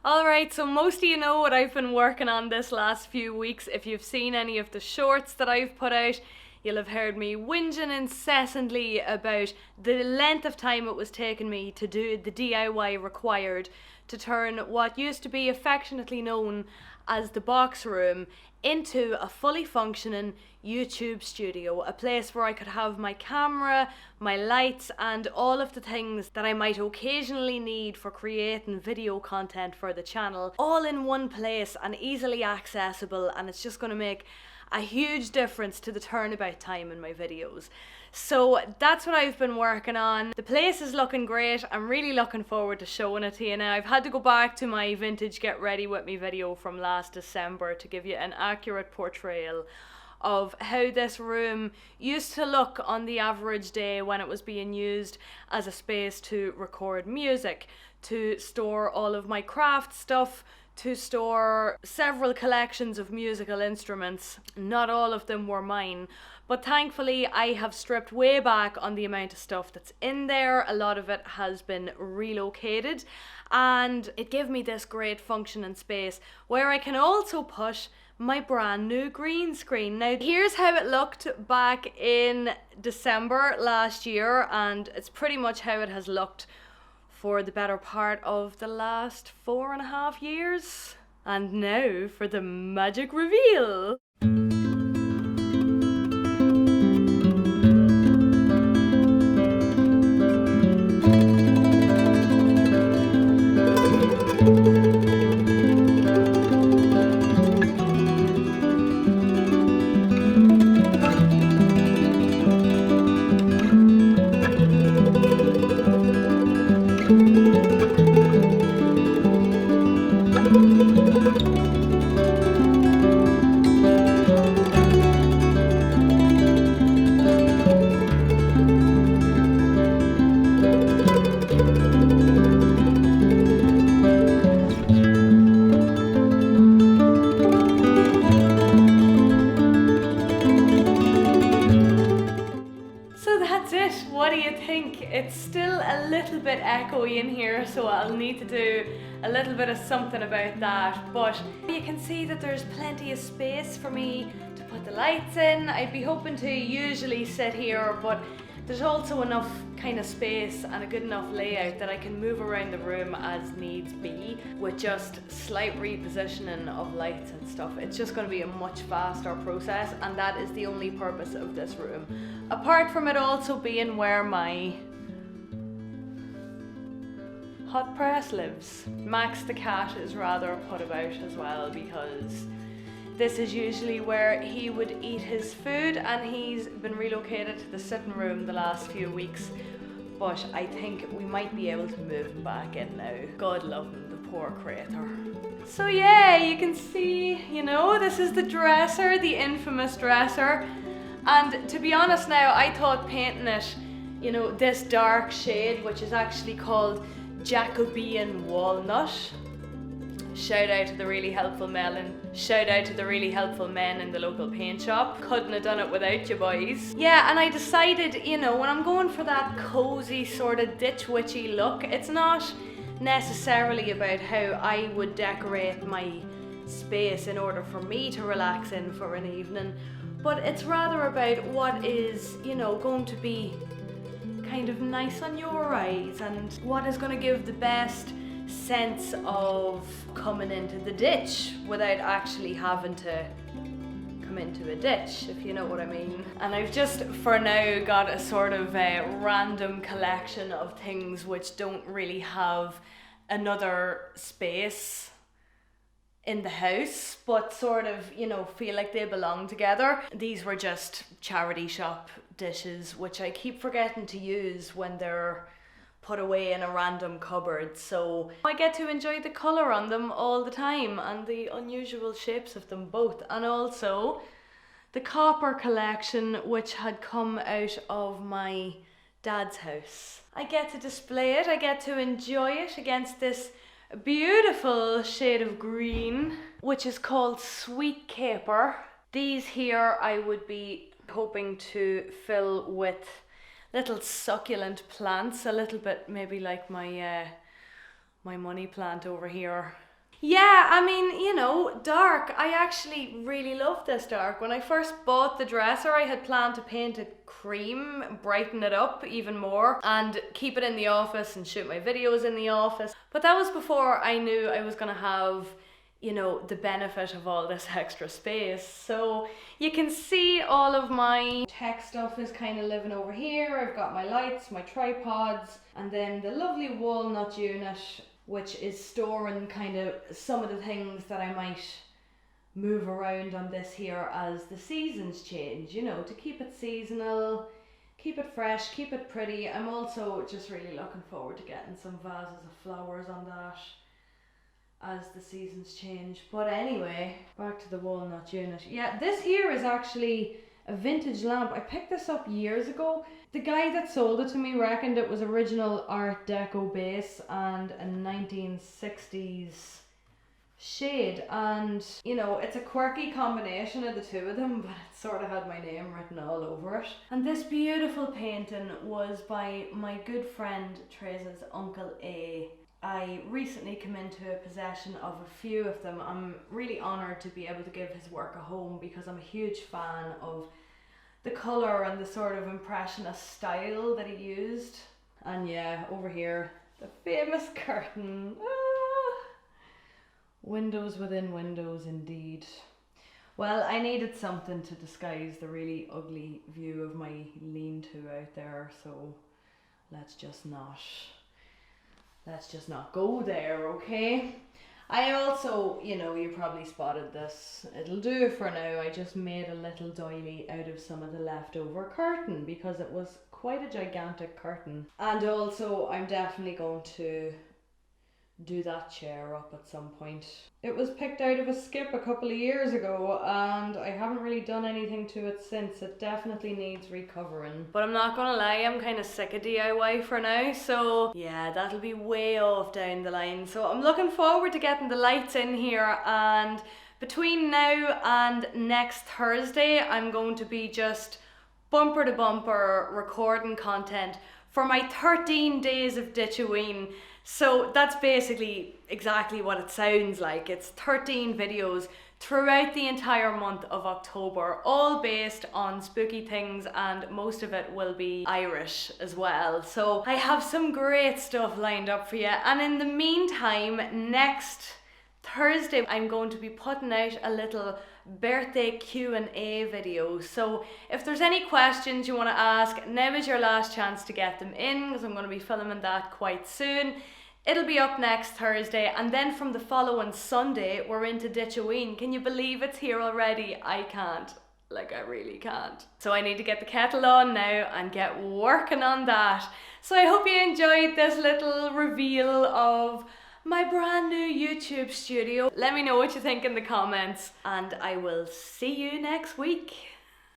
Alright, so most of you know what I've been working on this last few weeks. If you've seen any of the shorts that I've put out, you'll have heard me whinging incessantly about the length of time it was taking me to do the DIY required to turn what used to be affectionately known as the box room into a fully functioning YouTube studio, a place where I could have my camera, my lights, and all of the things that I might occasionally need for creating video content for the channel, all in one place and easily accessible, and it's just going to make a huge difference to the turnabout time in my videos. So that's what I've been working on. The place is looking great. I'm really looking forward to showing it to you now. I've had to go back to my vintage get ready with me video from last December to give you an accurate portrayal of how this room used to look on the average day when it was being used as a space to record music, to store all of my craft stuff, to store several collections of musical instruments. Not all of them were mine, but thankfully I have stripped way back on the amount of stuff that's in there. A lot of it has been relocated, and it gave me this great functioning space where I can also put my brand new green screen. Now here's how it looked back in December last year, and it's pretty much how it has looked for the better part of the last 4.5 years. And now for the magic reveal. What do you think? It's still a little bit echoey in here, so I'll need to do a little bit of something about that, but you can see that there's plenty of space for me to put the lights in. I'd be hoping to usually sit here, but there's also enough kind of space and a good enough layout that I can move around the room as needs be with just slight repositioning of lights and stuff. It's just going to be a much faster process, and that is the only purpose of this room. Apart from it also being where my hot press lives. Max the cat is rather put about as well, because this is usually where he would eat his food, and he's been relocated to the sitting room the last few weeks, but I think we might be able to move him back in now. God love him, the poor creator. So yeah, you can see, you know, this is the dresser, the infamous dresser, and to be honest now, I thought painting it, you know, this dark shade, which is actually called Jacobean Walnut. Shout out to the really helpful men in the local paint shop. Couldn't have done it without you boys. Yeah, and I decided, you know, when I'm going for that cozy sort of ditch witchy look, it's not necessarily about how I would decorate my space in order for me to relax in for an evening, but it's rather about what is, you know, going to be kind of nice on your eyes and what is going to give the best sense of coming into the ditch without actually having to come into a ditch, if you know what I mean. And I've just for now got a sort of a random collection of things which don't really have another space in the house, but sort of, you know, feel like they belong together. These were just charity shop dishes, which I keep forgetting to use when they're put away in a random cupboard, so I get to enjoy the colour on them all the time and the unusual shapes of them both, and also the copper collection which had come out of my dad's house. I get to display it, I get to enjoy it against this beautiful shade of green, which is called Sweet Caper. These here I would be hoping to fill with little succulent plants, a little bit maybe like my my money plant over here. Yeah, I mean, you know, dark. I actually really love this dark. When I first bought the dresser, I had planned to paint it cream, brighten it up even more, and keep it in the office and shoot my videos in the office. But that was before I knew I was gonna have, you know, the benefit of all this extra space. So you can see all of my tech stuff is kind of living over here. I've got my lights, my tripods, and then the lovely walnut unit, which is storing kind of some of the things that I might move around on this here as the seasons change, you know, to keep it seasonal, keep it fresh, keep it pretty. I'm also just really looking forward to getting some vases of flowers on that as the seasons change. But anyway, back to the walnut unit. Yeah, this here is actually a vintage lamp. I picked this up years ago. The guy that sold it to me reckoned it was original Art Deco base and a 1960s shade, and you know, it's a quirky combination of the two of them, but it sort of had my name written all over it. And this beautiful painting was by my good friend Teresa's Uncle A. I recently come into possession of a few of them. I'm really honoured to be able to give his work a home because I'm a huge fan of the colour and the sort of impressionist style that he used. And yeah, over here, the famous curtain. Windows within windows indeed. Well, I needed something to disguise the really ugly view of my lean-to out there, so let's just not go there, okay? I also, you know, you probably spotted this. It'll do for now. I just made a little doily out of some of the leftover curtain because it was quite a gigantic curtain. And also, I'm definitely going to do that chair up at some point. It was picked out of a skip a couple of years ago and I haven't really done anything to it since. It definitely needs recovering. But I'm not gonna lie, I'm kind of sick of DIY for now, so yeah, that'll be way off down the line. So I'm looking forward to getting the lights in here, and between now and next Thursday I'm going to be just bumper to bumper recording content for my 13 days of Ditchaween. So that's basically exactly what it sounds like. It's 13 videos throughout the entire month of October, all based on spooky things, and most of it will be Irish as well. So I have some great stuff lined up for you. And in the meantime, next Thursday, I'm going to be putting out a little birthday Q&A video. So if there's any questions you want to ask, now is your last chance to get them in, because I'm going to be filming that quite soon. It'll be up next Thursday, and then from the following Sunday, we're into Ditchaween. Can you believe it's here already? I can't. Like, I really can't. So I need to get the kettle on now and get working on that. So I hope you enjoyed this little reveal of my brand new YouTube studio. Let me know what you think in the comments, and I will see you next week.